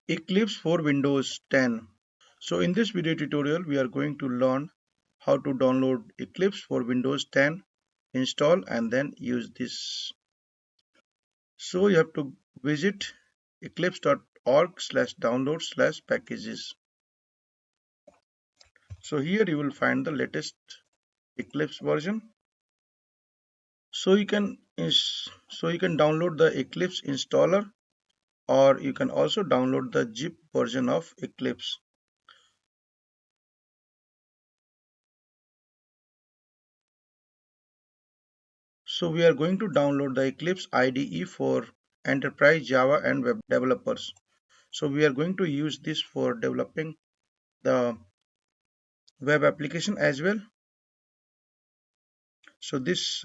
Eclipse for Windows 10. So in this video tutorial we are going to learn how to download Eclipse for Windows 10, install and then use this. So you have to visit eclipse.org/download/packages. So here you will find the latest Eclipse version. So you can download the Eclipse installer, or you can also download the zip version of Eclipse. So we are going to download the Eclipse IDE for enterprise Java and web developers. So we are going to use this for developing the web application as well. So this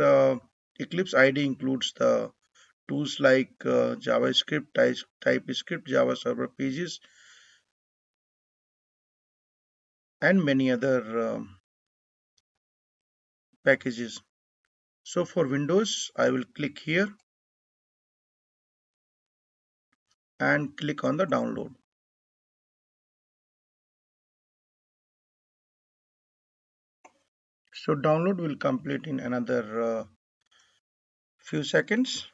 Eclipse IDE includes the tools like JavaScript, TypeScript, Java Server Pages, and many other packages. So for Windows, I will click here and click on the download. So download will complete in another few seconds.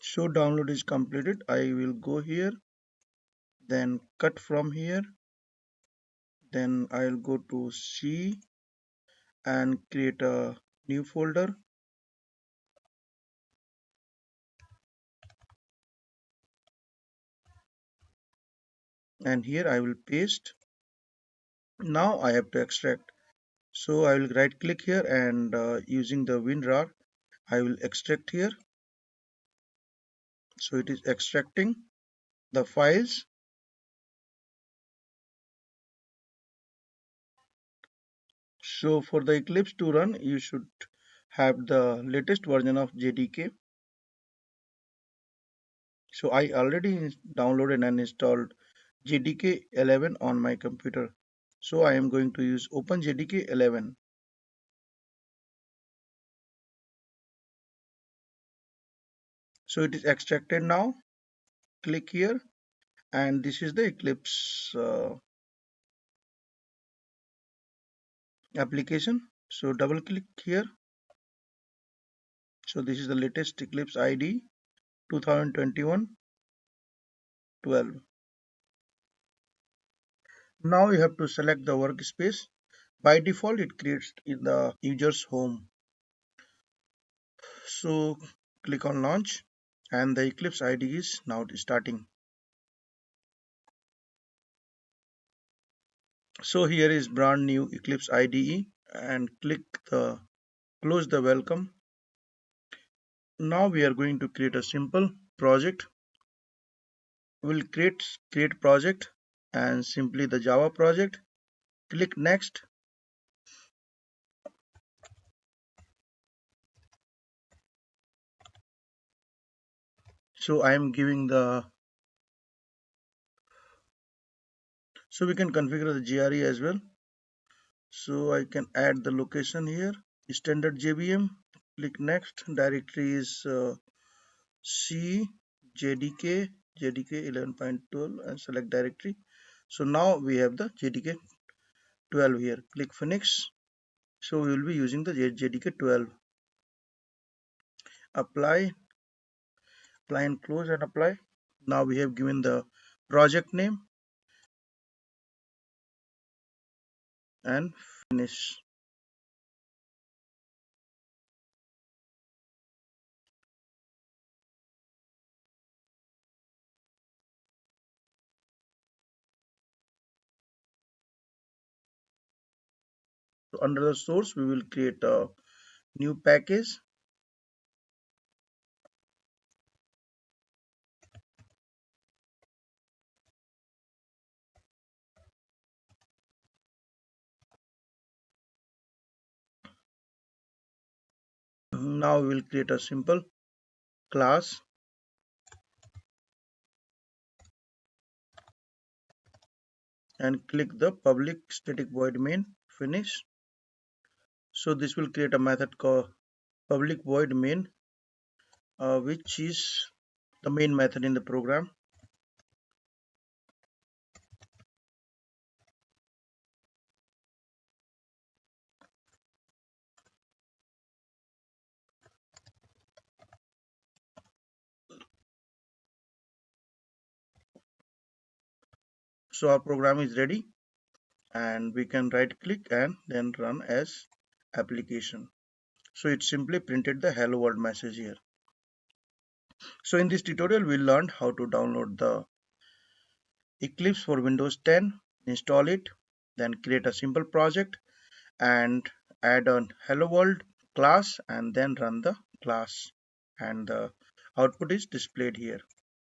So download is completed. I will go here, then cut from here, then I'll go to C and create a new folder. And here I will paste. Now I have to extract. So I will right click here and using the WinRAR, I will extract here. So it is extracting the files. So for the Eclipse to run, you should have the latest version of JDK. So I already downloaded and installed JDK 11 on my computer. So I am going to use OpenJDK 11. So it is extracted now. Click here and this is the Eclipse application. So double click here. So this is the latest Eclipse ID 2021-12. Now you have to select the workspace. By default it creates in the user's home. So click on launch and the Eclipse ID is now starting. So here is brand new Eclipse IDE and click the close the welcome. Now we are going to create a simple project. We'll create project and simply the Java project. Click next. So I am giving so we can configure the GRE as well. So I can add the location here, standard JVM. Click next. Directory is C JDK 11.12 and select directory. So now we have the JDK 12 here. Click finish. So we will be using the JDK 12. Apply and close and apply. Now we have given the project name and finish. So under the source we will create a new package. Now we will create a simple class. and click the public static void main. Finish. So this will create a method called public void main, which is the main method in the program. So our program is ready, and we can right click and then run as application. So it simply printed the hello world message here. So in this tutorial we learned how to download the Eclipse for Windows 10, install it, then create a simple project and add a hello world class and then run the class, and the output is displayed here.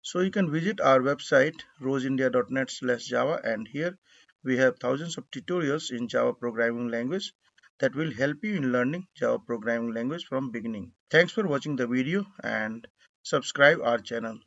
So you can visit our website roseindia.net/java, and here we have thousands of tutorials in Java programming language that will help you in learning Java programming language from beginning. Thanks for watching the video and subscribe our channel.